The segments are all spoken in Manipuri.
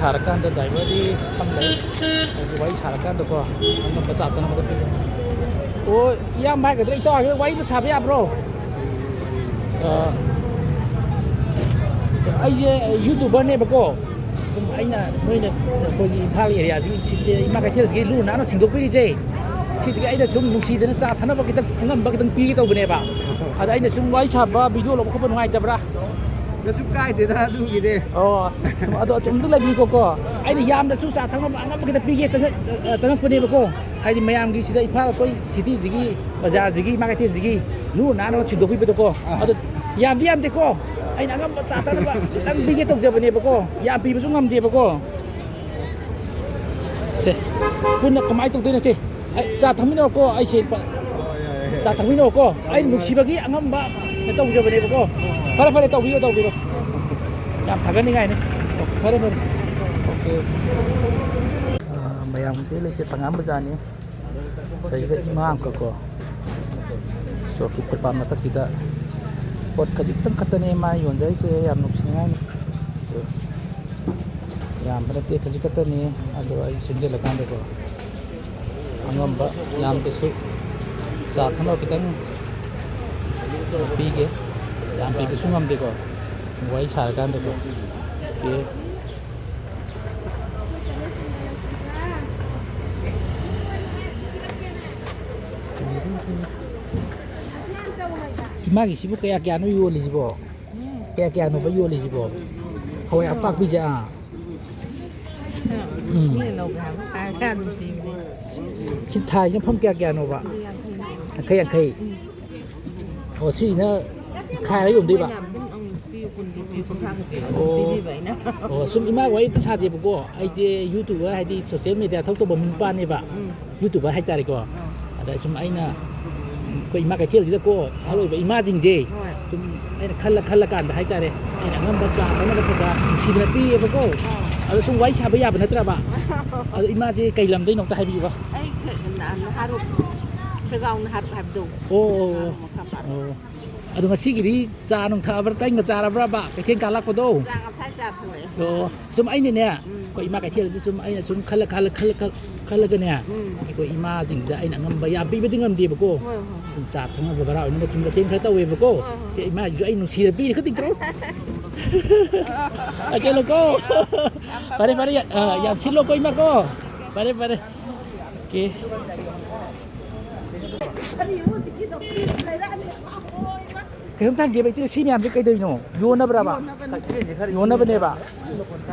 ꯁꯥꯔꯀꯥꯟꯗ ꯗ꯭ꯔꯥꯏꯚꯔꯗꯤ ꯐꯝ ꯂꯩ ꯑꯗꯨ ꯋꯥꯔꯤ ꯁꯥꯔꯀꯥꯟꯗꯀꯣ ꯑꯉꯝꯕ ꯆꯥꯇꯅꯕꯗ ꯄꯤꯒꯅꯤ ꯑꯣ ꯏꯌꯥꯝꯕ ꯍꯥꯏꯒꯗ꯭ꯔꯥ ꯏꯇꯥꯎ ꯍꯥꯏꯒꯗ꯭ꯔꯥ ꯋꯥꯔꯤꯗ ꯁꯥꯕ ꯌꯥꯕ꯭ꯔꯣ ꯑꯩꯁꯦ ꯌꯨꯇꯨꯕꯔꯅꯦꯕꯀꯣ ꯁꯨꯝ ꯑꯩꯅ ꯅꯣꯏꯅ ꯑꯩꯈꯣꯏꯒꯤ ꯏꯝꯐꯥꯜ ꯑꯦꯔꯤꯌꯥꯁꯤꯒꯤ ꯏꯃꯥ ꯀꯩꯊꯦꯜꯁꯤꯒꯤ ꯂꯨ ꯅꯥꯟꯅ ꯁꯦꯡꯗꯣꯛꯄꯤꯔꯤꯁꯦ ꯁꯤꯁꯤꯒꯤ ꯑꯩꯅ ꯁꯨꯝ ꯅꯨꯡꯁꯤꯗꯅ ꯆꯥ ꯊꯛꯅꯕ ꯈꯤꯇꯪ ꯑꯉꯝꯕ ꯈꯤꯇꯪ ꯄꯤꯒꯦ ꯇꯧꯕꯅꯦꯕ ꯑꯗ ꯑꯩꯅ ꯁꯨꯝ ꯋꯥꯔꯤ ꯁꯥꯕ ꯚꯤꯗꯤꯑꯣ ꯂꯧꯕ ꯈꯣꯠꯄ ꯅꯨꯡꯉꯥꯏꯇꯕ꯭ꯔꯥ ꯀꯩꯁꯨ ꯀꯥꯏꯗꯦꯗ ꯑꯗꯨꯒꯤꯗꯤ ꯑꯣ ꯁꯨꯝ ꯑꯗꯣ ꯑꯆꯨꯝꯗ ꯂꯩꯕꯤꯀꯣ ꯑꯩꯅ ꯌꯥꯝꯅꯁꯨ ꯆꯥ ꯊꯛꯅꯕ ꯑꯉꯝꯕ ꯈꯤꯇꯪ ꯄꯤꯒꯦ ꯆꯪꯉꯛꯄꯅꯦꯕꯀꯣ ꯍꯥꯏꯗꯤ ꯃꯌꯥꯝꯒꯤ ꯁꯤꯗ ꯏꯝꯐꯥꯜ ꯑꯩꯈꯣꯏ ꯁꯤꯇꯤꯁꯤꯒꯤ ꯕꯖꯥꯔꯁꯤꯒꯤ ꯏꯃꯥ ꯀꯩꯊꯦꯜꯁꯤꯒꯤ ꯂꯨ ꯅꯥꯟꯅ ꯁꯦꯡꯗꯣꯛꯄꯤꯕꯗꯀꯣ ꯑꯗꯣ ꯌꯥꯝꯗꯤ ꯌꯥꯝꯗꯦꯀꯣ ꯑꯩꯅ ꯑꯉꯝꯕ ꯆꯥ ꯊꯛꯅꯕ ꯈꯤꯇꯪ ꯄꯤꯒꯦ ꯇꯧꯖꯕꯅꯦꯕꯀꯣ ꯌꯥꯝ ꯄꯤꯕꯁꯨ ꯉꯝꯗꯦꯕꯀꯣ ꯁꯦ ꯄꯨꯟꯅ ꯀꯃꯥꯏꯅ ꯇꯧꯗꯣꯏꯅꯣ ꯁꯦ ꯑꯩ ꯆꯥ ꯊꯛꯃꯤꯟꯅꯔꯀꯣ ꯑꯩꯁꯦ ꯆꯥ ꯊꯛꯃꯤꯟꯅꯔꯀꯣ ꯑꯩꯅ ꯅꯨꯡꯁꯤꯕꯒꯤ ꯑꯉꯝꯕ ꯇꯧꯖꯕꯅꯦꯕꯀꯣ ꯐꯔꯦ ꯐꯔꯦ ꯇꯧꯕꯤꯔꯣ ꯇꯧꯕꯤꯔꯣ ꯌꯥꯝ ꯊꯥꯒꯠꯅꯤꯡꯉꯥꯏꯅꯤ ꯐꯔꯦ ꯐꯔꯦ ꯑꯣꯀꯦ ꯃꯌꯥꯝꯁꯦ ꯂꯩꯁꯦ ꯇꯉꯥꯝ ꯕꯖꯥꯔꯅꯤ ꯁꯤꯗꯩꯗ ꯏꯃꯥ ꯑꯃꯈꯛꯀꯣ ꯁꯣꯔꯣꯛꯀꯤ ꯐꯨꯠꯄꯥꯠ ꯃꯊꯛꯁꯤꯗ ꯄꯣꯠ ꯈꯖꯤꯛꯇꯪ ꯈꯛꯇꯅꯦ ꯃꯥ ꯌꯣꯟꯖꯔꯤꯁꯦ ꯌꯥꯝ ꯅꯨꯡꯁꯤꯅꯤꯡꯉꯥꯏꯅꯤ ꯌꯥꯝꯕ ꯅꯠꯇꯦ ꯈꯖꯤꯛ ꯈꯛꯇꯅꯤ ꯑꯗꯣ ꯑꯩ ꯆꯪꯁꯤꯜꯂꯀꯥꯟꯗꯀꯣ ꯑꯉꯝꯕ ꯌꯥꯝꯗꯁꯨ ꯆꯥ ꯊꯛꯅꯕ ꯈꯤꯇꯪ ꯄꯤꯒꯦ ꯌꯥꯝ ꯄꯤꯕꯁꯨ ꯉꯝꯗꯦꯀꯣ ꯋꯥꯔꯤ ꯁꯥꯔꯀꯥꯟꯗꯀꯣ ꯑꯣꯀꯦ ꯏꯃꯥꯒꯤꯁꯤꯕꯨ ꯀꯌꯥ ꯀꯌꯥꯅꯣ ꯌꯣꯜꯂꯤꯁꯤꯕꯣ kaya kaya ano ba yun sibo hawai apak bija si thai nó phong kaya kaya ano ba kaya kaya o si na khai lấy dùng đi ba o sum ima wai ta sa je bo ai je youtuber hai di social media thok to bom pa ne ba youtuber hai ta ri ko ada sum ai na ko ima ka tel ji da ko haloi ba ima jing je sum ai na khalla kan da hai ta re ai na ngam ba cha ta na ba ta si na pi ba ko ada sum wai sa ba ya ba na tra ba ada ima je kai lam dai nok ta hai bi ba ai na haru Sagaw na haru habdo ado ngasigidi cha nong thabra tai nga charabra ba kaitheng kalak podo cha ka sai cha thue do sum ai ne ne ko ima ka thel sum ai sum khala ga ne ko ima jing da ai na ngam ba ya bi bi ngam di ba ko sum cha thang ba bara ni ma chum la ten kha tawe ba ko se ima ju ai nu si bi ka tik tro ake lo ko pare ya silo ko ima ko pare ke cái hôm thằng kia bây giờ xí mèo với cây đời nổ yôn nó bả yôn nó bên đây bả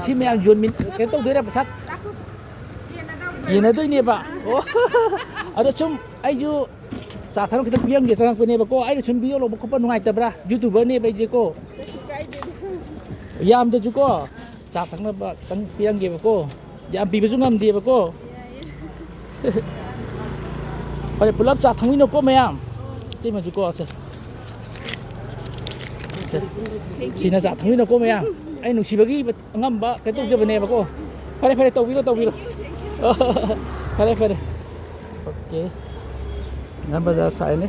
xí mèo yôn mình cái tông đấy là sát yến nó tôi nè bả ở đó chung ai ju giả thằng cái tông biếng gì sang bên này bả cô ai là chung biếng lo bả có bao nhiêu tập ra youtuber nè bây giờ cô yam đấy chú cô giả thằng nó bả tông biếng gì bả cô yam bị bao nhiêu ngâm gì bả cô bây giờ pull up giả thằng nó cô mày am thế mà chú cô sao Sina sa thangin ako maya ay nung sibagi ngamba katong jaba ne ba ko pare tawbiro pare okay ngamba sa sa ne